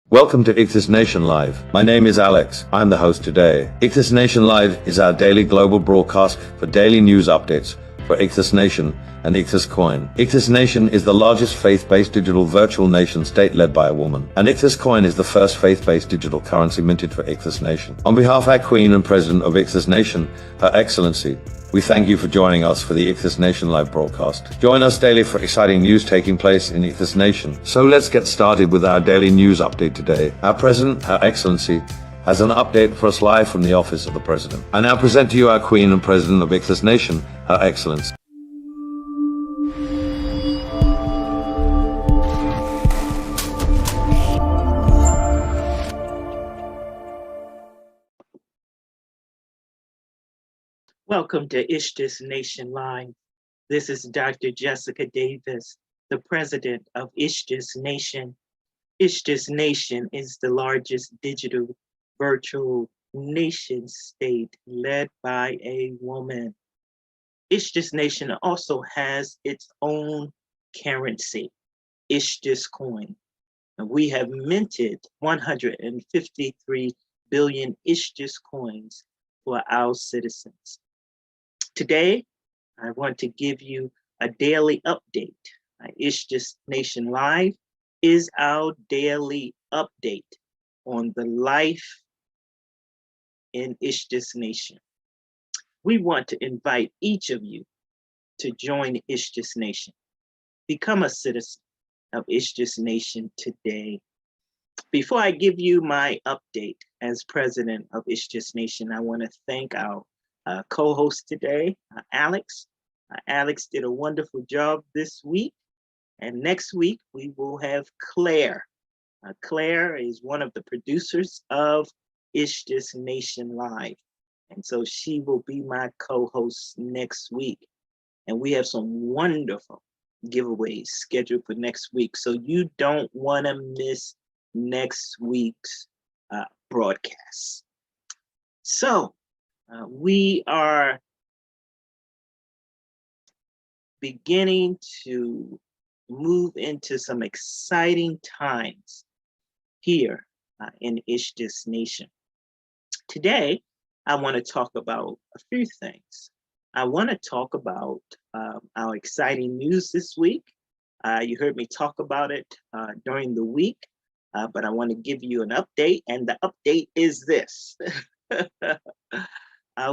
Welcome to Ichthus Nation Live. My name is Alex. I'm the host today. Ichthus Nation Live is our daily global broadcast for daily news updates for Ichthus Nation and Ichthus Coin. Ichthus Nation is the largest faith-based digital virtual nation state led by a woman, and Ichthus Coin is the first faith-based digital currency minted for Ichthus Nation. On behalf of our Queen and President of Ichthus Nation, Her Excellency, we thank you for joining us for the Ichthus Nation Live broadcast. Join us daily for exciting news taking place in Ichthus Nation. So let's get started with our daily news update today. Our President, Her Excellency, has an update for us live from the office of the President. I now present to you our Queen and President of Ichthus Nation, Her Excellency. Welcome to Ichthus Nation Live. This is Dr. Jessica Davis, the president of Ichthus Nation. Ichthus Nation is the largest digital virtual nation state led by a woman. Ichthus Nation also has its own currency, Ichthus Coin. And we have minted 153 billion Ichthus coins for our citizens. Today, I want to give you a daily update. Ichthus Nation Live is our daily update on the life in Ichthus Nation. We want to invite each of you to join Ichthus Nation. Become a citizen of Ichthus Nation today. Before I give you my update as president of Ichthus Nation, I want to thank our co-host today, Alex. Alex did a wonderful job this week. And next week, we will have Claire. Claire is one of the producers of Ichthus Nation Live. And so she will be my co-host next week. And we have some wonderful giveaways scheduled for next week. So you don't want to miss next week's broadcast. So we are beginning to move into some exciting times here in Ichthus Nation. Today, I want to talk about a few things. I want to talk about our exciting news this week. You heard me talk about it during the week, but I want to give you an update, and the update is this.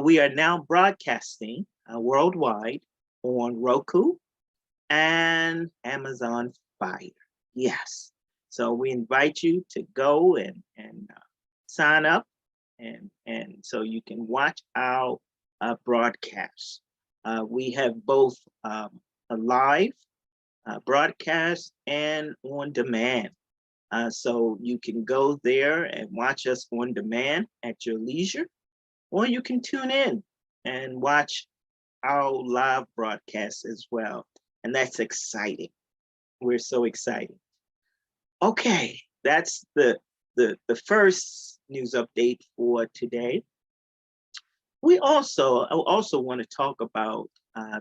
We are now broadcasting worldwide on Roku and Amazon Fire. Yes. So we invite you to go and sign up, and so you can watch our broadcast. We have both a live broadcast and on demand. So you can go there and watch us on demand at your leisure, or you can tune in and watch our live broadcast as well. And that's exciting. We're so excited. Okay, that's the first news update for today. I also want to talk about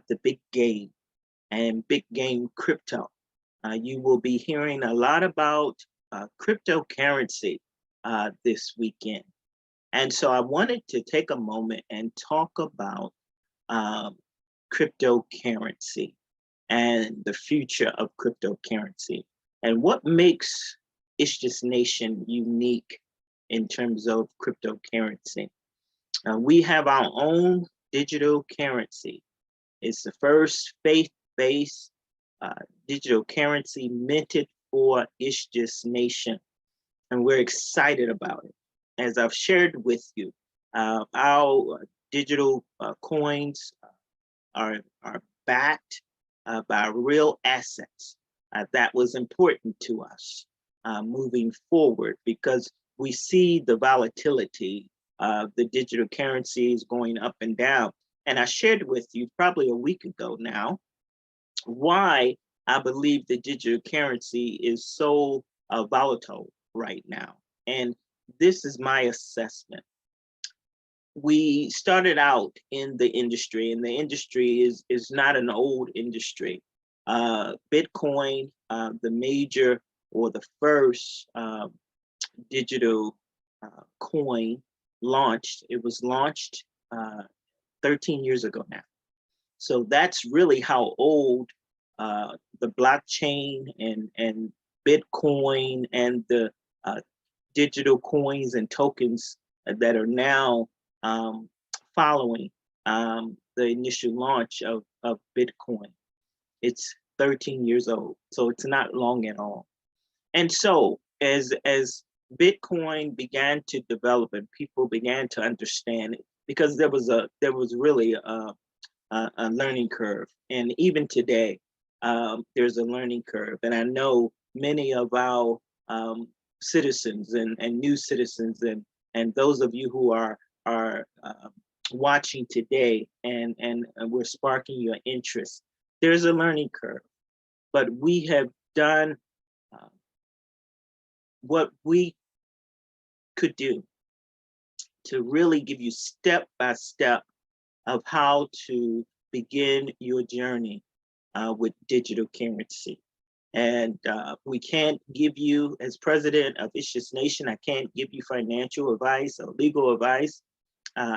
the big game and big game crypto. You will be hearing a lot about cryptocurrency this weekend. And so I wanted to take a moment and talk about cryptocurrency and the future of cryptocurrency and what makes Ichthus Nation unique in terms of cryptocurrency. We have our own digital currency. It's the first faith-based digital currency minted for Ichthus Nation, and we're excited about it. As I've shared with you, our digital coins are backed by real assets. That was important to us moving forward because we see the volatility of the digital currencies going up and down. And I shared with you probably a week ago now why I believe the digital currency is so volatile right now. And this is my assessment. We started out in the industry, and the industry is not an old industry. Bitcoin, the major or the first digital coin launched, it was launched 13 years ago now. So that's really how old the blockchain and Bitcoin and the digital coins and tokens that are now following the initial launch of Bitcoin. It's 13 years old, so it's not long at all. And so as Bitcoin began to develop and people began to understand it, because there was really a learning curve, and even today there's a learning curve. And I know many of our citizens and new citizens and those of you who are watching today and we're sparking your interest. There's a learning curve, but we have done what we could do to really give you step by step of how to begin your journey with digital currency. And we can't give you, as president of Ichthus Nation, I can't give you financial advice or legal advice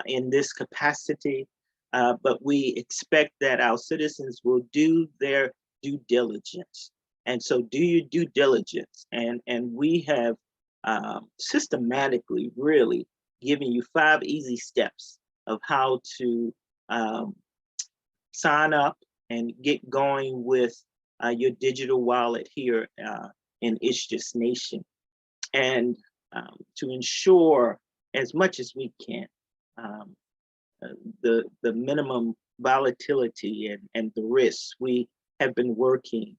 in this capacity, but we expect that our citizens will do their due diligence. And so do your due diligence. And we have systematically really given you 5 easy steps of how to sign up and get going with your digital wallet here in Ichthus Nation, and to ensure as much as we can the minimum volatility and the risks. We have been working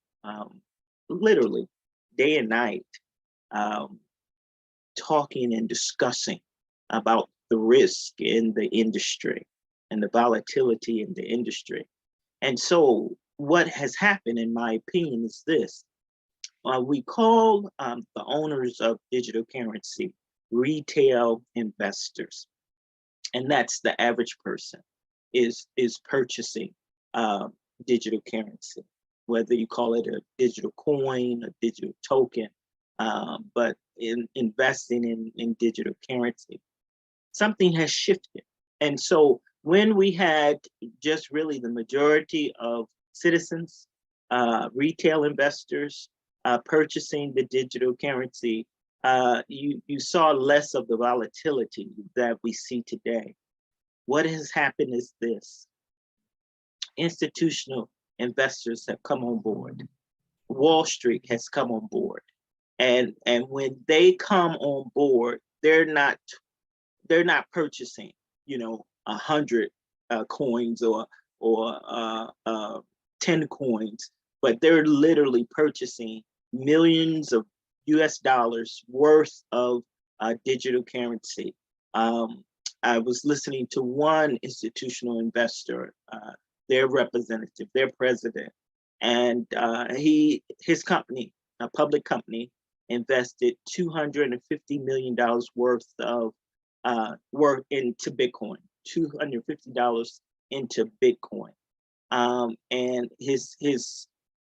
literally day and night talking and discussing about the risk in the industry and the volatility in the industry. And so what has happened, in my opinion, is this. We call the owners of digital currency retail investors. And that's the average person is purchasing digital currency, whether you call it a digital coin, a digital token, but in investing in digital currency. Something has shifted. And so when we had just really the majority of citizens, retail investors purchasing the digital currency, you saw less of the volatility that we see today. What has happened is this: institutional investors have come on board. Wall Street has come on board. And when they come on board, they're not purchasing, 100 coins or 10 coins, but they're literally purchasing millions of US dollars worth of digital currency. I was listening to one institutional investor, their representative, their president, and his company, a public company, invested $250 million worth into Bitcoin, $250 into Bitcoin. And his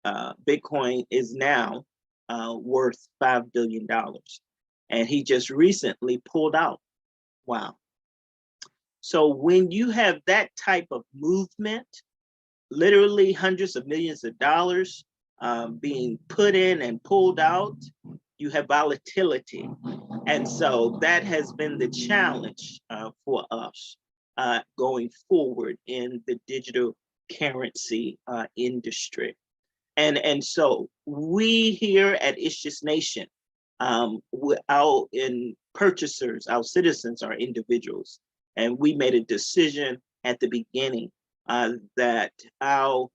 Bitcoin is now worth $5 billion. And he just recently pulled out. Wow. So when you have that type of movement, literally hundreds of millions of dollars being put in and pulled out, you have volatility. And so that has been the challenge for us going forward in the digital currency industry. And so we here at Ichthus Nation, our purchasers, our citizens are individuals. And we made a decision at the beginning that our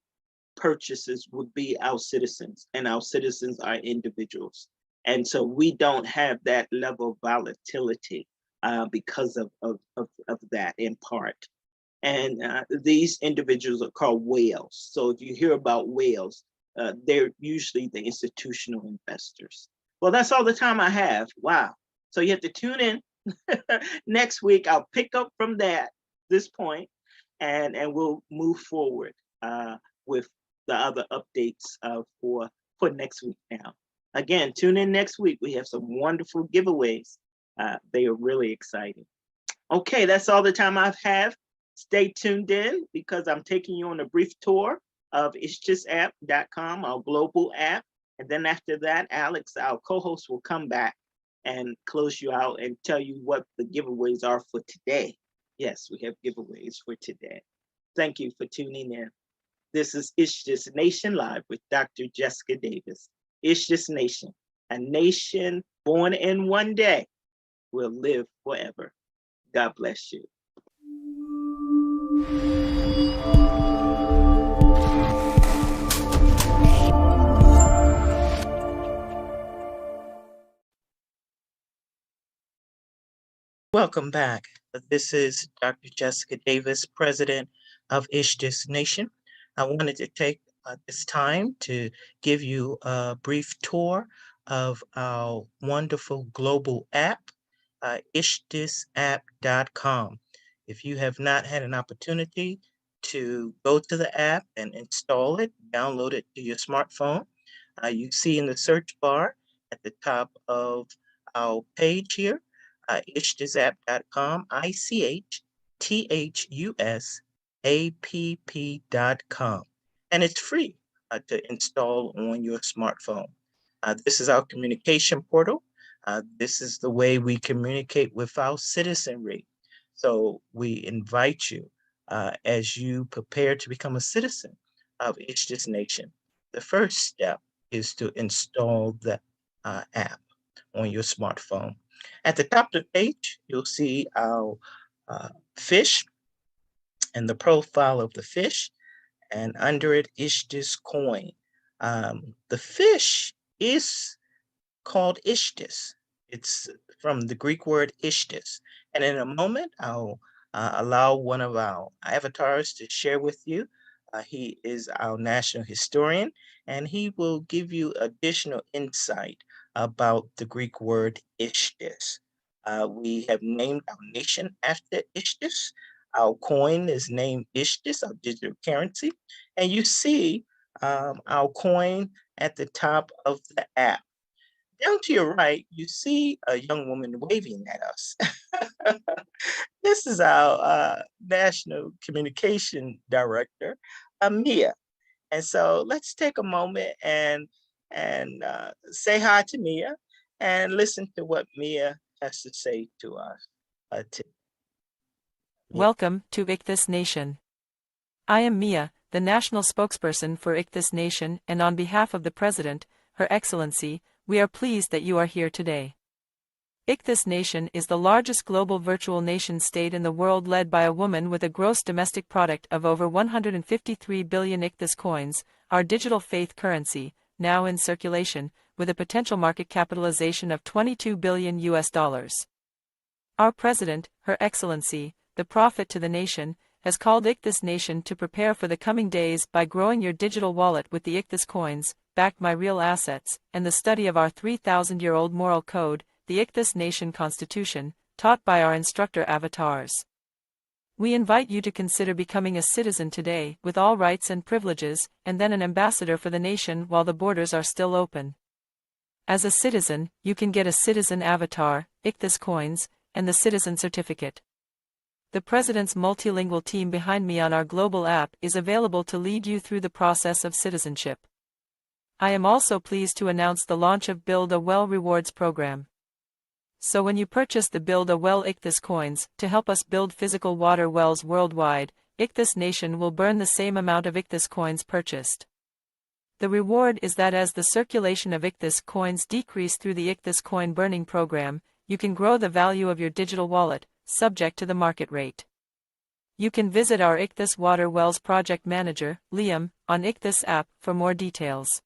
purchases would be our citizens, and our citizens are individuals. And so we don't have that level of volatility because of that in part. And these individuals are called whales. So if you hear about whales, they're usually the institutional investors. Well, that's all the time I have. Wow. So you have to tune in next week. I'll pick up from this point, and we'll move forward with the other updates for next week now. Again, tune in next week. We have some wonderful giveaways. They are really exciting. Okay, that's all the time I have. Stay tuned in because I'm taking you on a brief tour of ichthusapp.com, our global app. And then after that, Alex, our co-host, will come back and close you out and tell you what the giveaways are for today. Yes, we have giveaways for today. Thank you for tuning in. This is Ichthus Nation Live with Dr. Jessica Davis. Ichthus Nation, a nation born in one day, will live forever. God bless you. Welcome back. This is Dr. Jessica Davis, President of Ichthus Nation. I wanted to take this time to give you a brief tour of our wonderful global app, ichthusapp.com. If you have not had an opportunity to go to the app and install it, download it to your smartphone, you see in the search bar at the top of our page here, ichthusapp.com, ichthusapp.com. And it's free to install on your smartphone. This is our communication portal. This is the way we communicate with our citizenry. So we invite you as you prepare to become a citizen of Ichthus Nation. The first step is to install the app on your smartphone. At the top of the page, you'll see our fish and the profile of the fish, and under it, Ichthus coin. The fish is called Ichthus. It's from the Greek word Ichthus. And in a moment, I'll allow one of our avatars to share with you. He is our national historian, and he will give you additional insight about the Greek word Ichthus. We have named our nation after Ichthus. Our coin is named Ichthus, our digital currency. And you see our coin at the top of the app. Down to your right, you see a young woman waving at us. This is our National Communication Director, Mia. And so let's take a moment and say hi to Mia and listen to what Mia has to say to us. Mia. Welcome to Ichthus Nation. I am Mia, the national spokesperson for Ichthus Nation, and on behalf of the President, Her Excellency, we are pleased that you are here today. Ichthus Nation is the largest global virtual nation-state in the world, led by a woman with a gross domestic product of over 153 billion Ichthus coins, our digital faith currency, now in circulation, with a potential market capitalization of $22 billion US. Our President, Her Excellency, the Prophet to the nation, has called Ichthus Nation to prepare for the coming days by growing your digital wallet with the Ichthus coins, backed by real assets, and the study of our 3,000-year-old moral code, the Ichthus Nation Constitution, taught by our instructor avatars. We invite you to consider becoming a citizen today, with all rights and privileges, and then an ambassador for the nation while the borders are still open. As a citizen, you can get a citizen avatar, Ichthus coins, and the citizen certificate. The President's multilingual team behind me on our global app is available to lead you through the process of citizenship. I am also pleased to announce the launch of Build a Well Rewards program. So when you purchase the Build a Well Ichthus coins to help us build physical water wells worldwide, Ichthus Nation will burn the same amount of Ichthus coins purchased. The reward is that as the circulation of Ichthus coins decrease through the Ichthus coin burning program, you can grow the value of your digital wallet, subject to the market rate. You can visit our Ichthus Water Wells Project Manager, Liam, on Ichthus app for more details.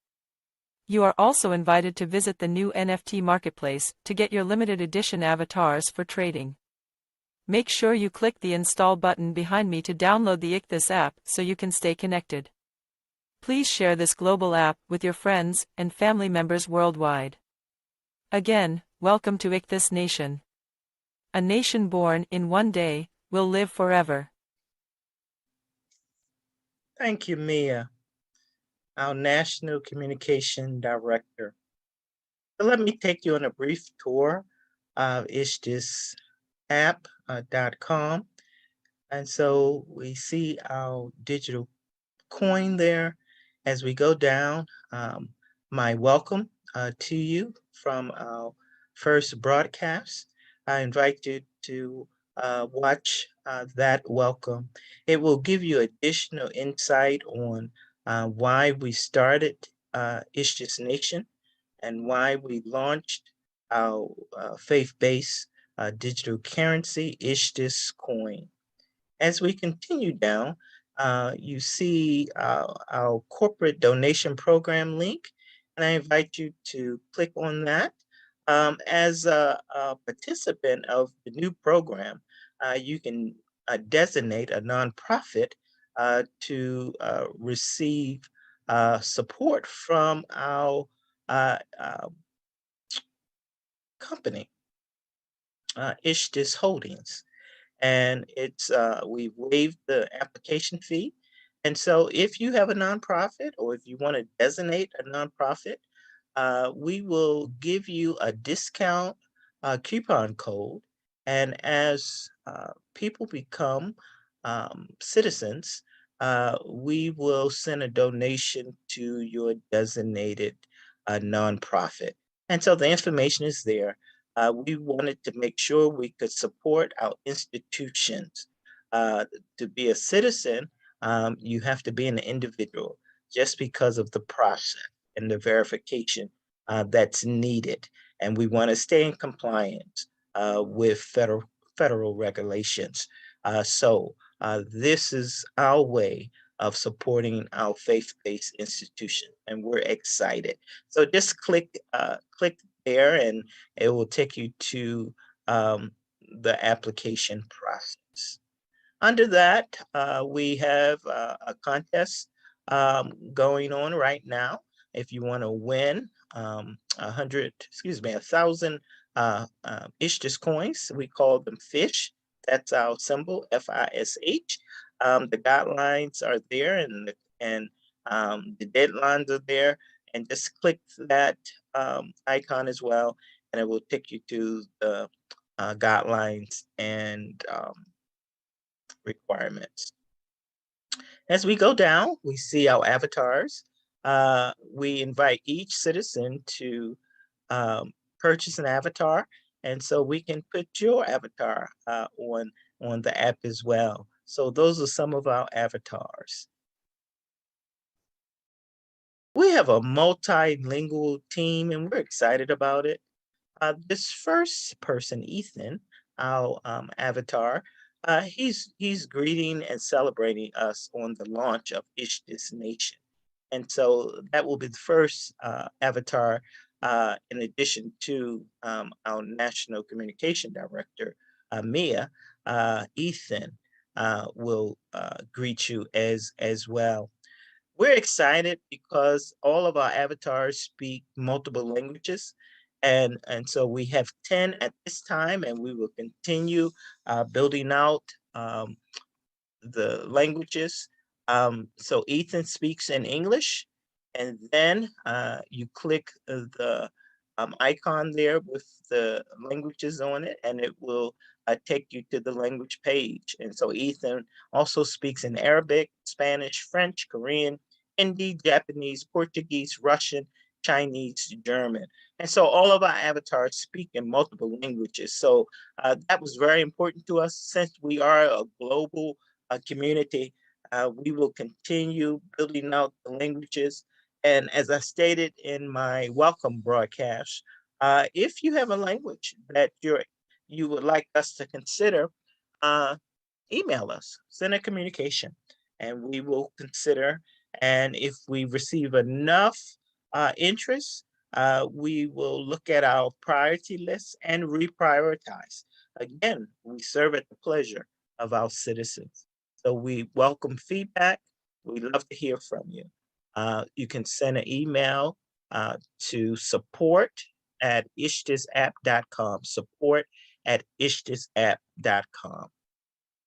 You are also invited to visit the new NFT marketplace to get your limited edition avatars for trading. Make sure you click the install button behind me to download the Ichthus app so you can stay connected. Please share this global app with your friends and family members worldwide. Again, welcome to Ichthus Nation. A nation born in one day will live forever. Thank you, Mia, our National Communication Director. So let me take you on a brief tour of ishthisapp.com. And so we see our digital coin there. As we go down, my welcome to you from our first broadcast. I invite you to watch that welcome. It will give you additional insight on why we started Ichthus Nation and why we launched our faith-based digital currency, Ichthus Coin. As we continue down, you see our corporate donation program link, and I invite you to click on that. As a participant of the new program, you can designate a nonprofit to receive support from our company, Ichthus Holdings. And it's we waived the application fee. And so if you have a nonprofit or if you want to designate a nonprofit, we will give you a discount coupon code. And as people become citizens, we will send a donation to your designated nonprofit. And so the information is there. We wanted to make sure we could support our institutions. To be a citizen, you have to be an individual just because of the process and the verification that's needed. And we want to stay in compliance with federal regulations. This is our way of supporting our faith-based institution, and we're excited. So just click there, and it will take you to the application process. Under that, we have a contest going on right now. If you want to win 1,000 Ichthus coins, we call them fish. That's our symbol, FISH. The guidelines are there, and the deadlines are there. And just click that icon as well, and it will take you to the guidelines and requirements. As we go down, we see our avatars. We invite each citizen to purchase an avatar, and so we can put your avatar on the app as well. So those are some of our avatars. We have a multilingual team, and we're excited about it. This first person, Ethan, our avatar, he's greeting and celebrating us on the launch of Ichthus Nation. And so that will be the first avatar, in addition to our National Communication Director, Mia. Ethan will greet you as well. We're excited because all of our avatars speak multiple languages. And so we have 10 at this time, and we will continue building out the languages. So Ethan speaks in English, and then you click the icon there with the languages on it, and it will take you to the language page. And so Ethan also speaks in Arabic, Spanish, French, Korean, Hindi, Japanese, Portuguese, Russian, Chinese, German. And so all of our avatars speak in multiple languages. So that was very important to us. Since we are a global community, we will continue building out the languages. And as I stated in my welcome broadcast, if you have a language that you would like us to consider, email us, send a communication, and we will consider. And if we receive enough interest, we will look at our priority list and reprioritize. Again, we serve at the pleasure of our citizens. So we welcome feedback. We love to hear from you. You can send an email to support@ichthusapp.com, support@ichthusapp.com.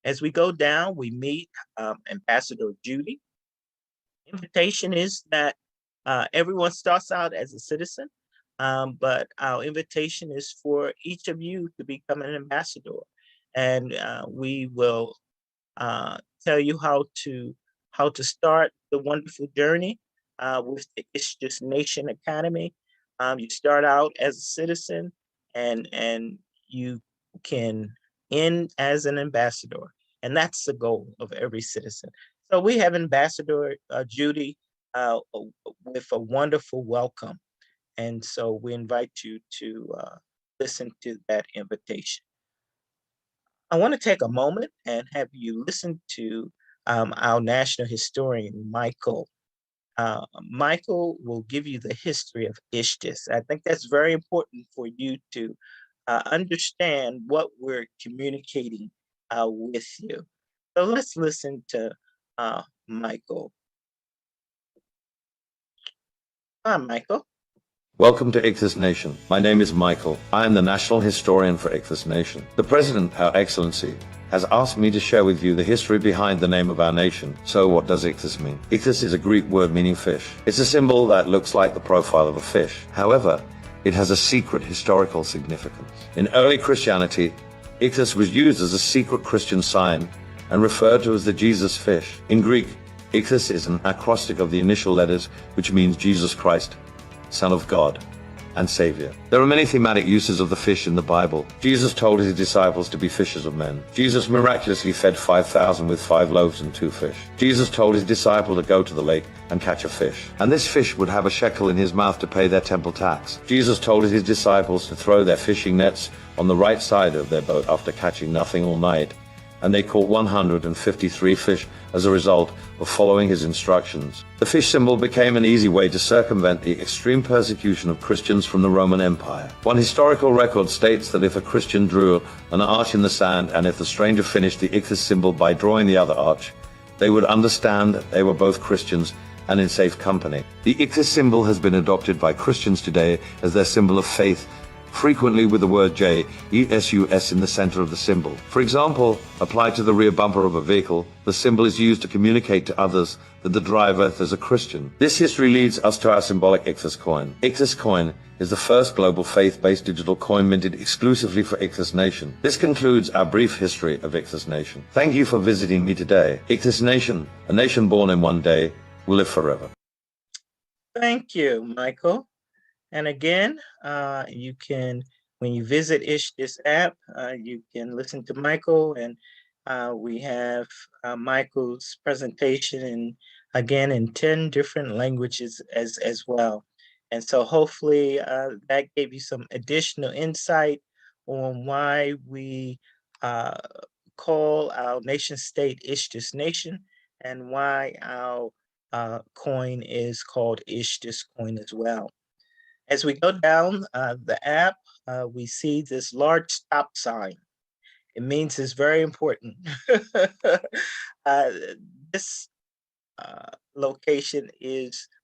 As we go down, we meet Ambassador Judy. Invitation is that everyone starts out as a citizen, but our invitation is for each of you to become an ambassador. And we will tell you how to start the wonderful journey with the Ichthus Nation Academy. You start out as a citizen, and you can end as an ambassador, and that's the goal of every citizen. So we have Ambassador Judy with a wonderful welcome, and so we invite you to listen to that invitation. I want to take a moment and have you listen to our national historian, Michael. Michael will give you the history of Ichthus. I think that's very important for you to understand what we're communicating with you. So let's listen to Michael. Hi, Michael. Welcome to Ichthus Nation. My name is Michael. I am the National Historian for Ichthus Nation. The President, Her Excellency, has asked me to share with you the history behind the name of our nation. So what does Ichthus mean? Ichthus is a Greek word meaning fish. It's a symbol that looks like the profile of a fish. However, it has a secret historical significance. In early Christianity, Ichthus was used as a secret Christian sign and referred to as the Jesus fish. In Greek, Ichthus is an acrostic of the initial letters, which means Jesus Christ, Son of God and Savior. There are many thematic uses of the fish in the Bible. Jesus told his disciples to be fishers of men. Jesus miraculously fed 5,000 with 5 loaves and 2 fish. Jesus told his disciple to go to the lake and catch a fish, and this fish would have a shekel in his mouth to pay their temple tax. Jesus told his disciples to throw their fishing nets on the right side of their boat after catching nothing all night, and they caught 153 fish as a result of following his instructions. The fish symbol became an easy way to circumvent the extreme persecution of Christians from the Roman Empire. One historical record states that if a Christian drew an arch in the sand, and if the stranger finished the Ichthus symbol by drawing the other arch, they would understand that they were both Christians and in safe company. The Ichthus symbol has been adopted by Christians today as their symbol of faith frequently with the word JESUS in the center of the symbol. For example, applied to the rear bumper of a vehicle, the symbol is used to communicate to others that the driver is a Christian. This history leads us to our symbolic Ichthus coin. Ichthus coin is the first global faith-based digital coin minted exclusively for Ichthus Nation. This concludes our brief history of Ichthus Nation. Thank you for visiting me today. Ichthus Nation, a nation born in one day, will live forever. Thank you, Michael. And again, you can, when you visit this app, you can listen to Michael, and we have Michael's presentation in 10 different languages as well. And so hopefully that gave you some additional insight on why we call our nation state Ichthus Nation, and why our coin is called Ichthus coin as well. As we go down the app, we see this large stop sign. It means it's very important. This location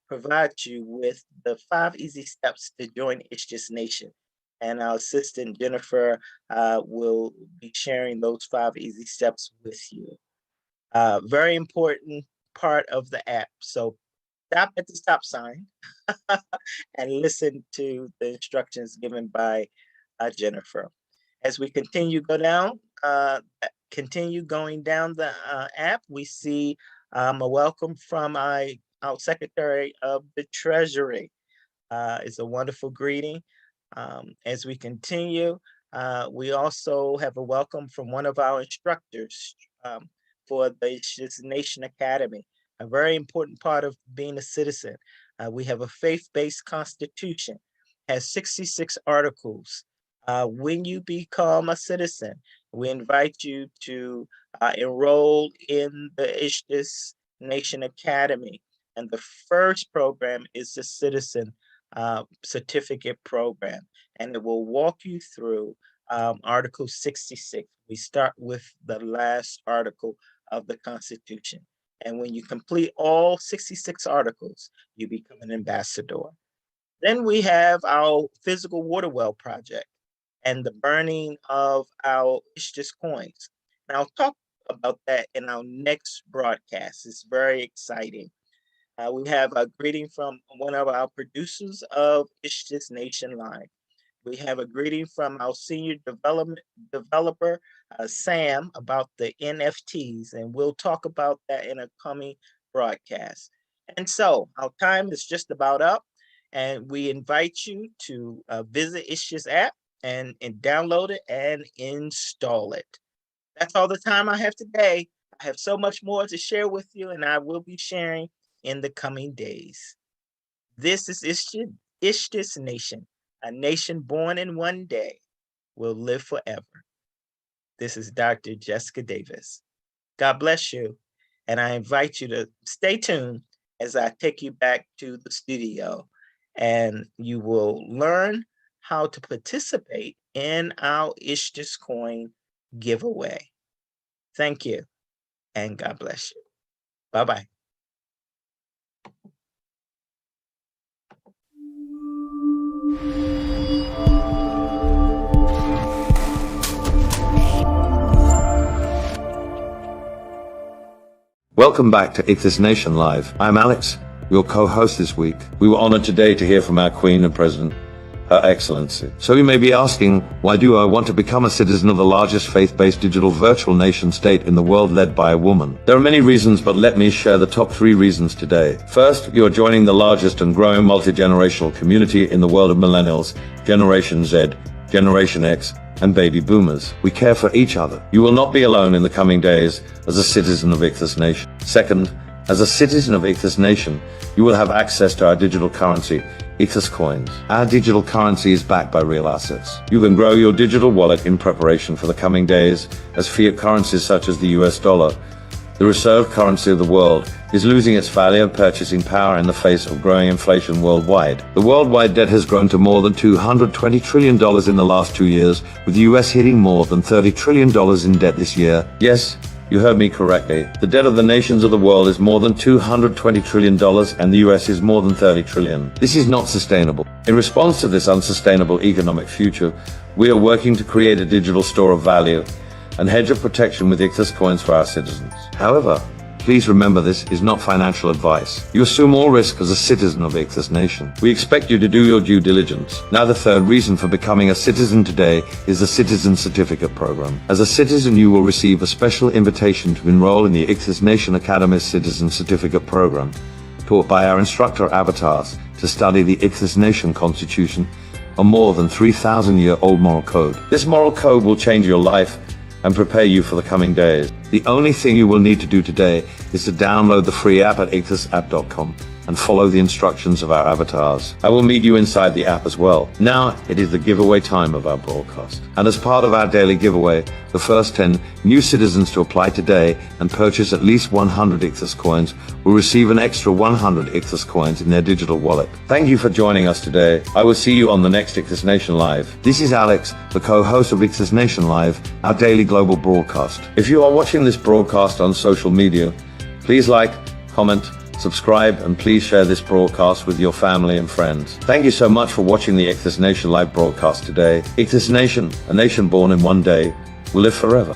provides you with the 5 easy steps to join Ichthus Nation. And our assistant, Jennifer, will be sharing those 5 easy steps with you. Very important part of the app. So stop at the stop sign and listen to the instructions given by Jennifer. As we continue going down the app, we see a welcome from our Secretary of the Treasury. It's a wonderful greeting. As we continue, we also have a welcome from one of our instructors for the Ichthus Nation Academy. A very important part of being a citizen. We have a faith-based constitution, has 66 articles. When you become a citizen, we invite you to enroll in the Ichthus Nation Academy. And the first program is the Citizen Certificate Program, and it will walk you through Article 66. We start with the last article of the Constitution. And when you complete all 66 articles, you become an ambassador. Then we have our physical water well project and the burning of our Ichthus coins. And I'll talk about that in our next broadcast. It's very exciting. We have a greeting from one of our producers of Ichthus Nation Live. We have a greeting from our senior developer, Sam, about the NFTs, and we'll talk about that in a coming broadcast. And so our time is just about up, and we invite you to visit Ichthus app and download it and install it. That's all the time I have today. I have so much more to share with you, and I will be sharing in the coming days. This is Ichthus Nation. A nation born in one day will live forever. This is Dr. Jessica Davis. God bless you. And I invite you to stay tuned as I take you back to the studio, and you will learn how to participate in our Ichthus coin giveaway. Thank you, and God bless you. Bye-bye. Welcome back to Ichthus Nation Live. I'm Alex, your co-host this week. We were honored today to hear from our Queen and President, Her Excellency. So you may be asking, why do I want to become a citizen of the largest faith-based digital virtual nation state in the world led by a woman? There are many reasons, but let me share the top 3 reasons today. First, you are joining the largest and growing multi-generational community in the world of millennials, Generation Z, Generation X, and baby boomers. We care for each other. You will not be alone in the coming days as a citizen of Ichthus Nation. Second, as a citizen of Ichthus Nation, you will have access to our digital currency, Ichthus coins. Our digital currency is backed by real assets. You can grow your digital wallet in preparation for the coming days as fiat currencies such as the US dollar, the reserve currency of the world, is losing its value and purchasing power in the face of growing inflation worldwide. The worldwide debt has grown to more than $220 trillion in the last 2 years, with the US hitting more than $30 trillion in debt this year. Yes, You heard me correctly. The debt of the nations of the world is more than $220 trillion and the US is more than $30 trillion. This is not sustainable. In response to this unsustainable economic future, we are working to create a digital store of value and hedge of protection with Ichthus coins for our citizens. However, please remember this is not financial advice. You assume all risk as a citizen of Ichthus Nation. We expect you to do your due diligence. Now the third reason for becoming a citizen today is the Citizen Certificate Program. As a citizen, you will receive a special invitation to enroll in the Ichthus Nation Academy's Citizen Certificate Program, taught by our instructor avatars to study the Ichthus Nation Constitution, a more than 3,000-year-old moral code. This moral code will change your life and prepare you for the coming days. The only thing you will need to do today is to download the free app at ichthusapp.com and follow the instructions of our avatars. I will meet you inside the app as well. Now it is the giveaway time of our broadcast. And as part of our daily giveaway, the first 10 new citizens to apply today and purchase at least 100 Ichthus coins will receive an extra 100 Ichthus coins in their digital wallet. Thank you for joining us today. I will see you on the next Ichthus Nation Live. This is Alex, the co-host of Ichthus Nation Live, our daily global broadcast. If you are watching this broadcast on social media, please like, comment, subscribe, and please share this broadcast with your family and friends. Thank you so much for watching the Ichthus Nation Live broadcast today. Ichthus Nation, a nation born in one day, will live forever.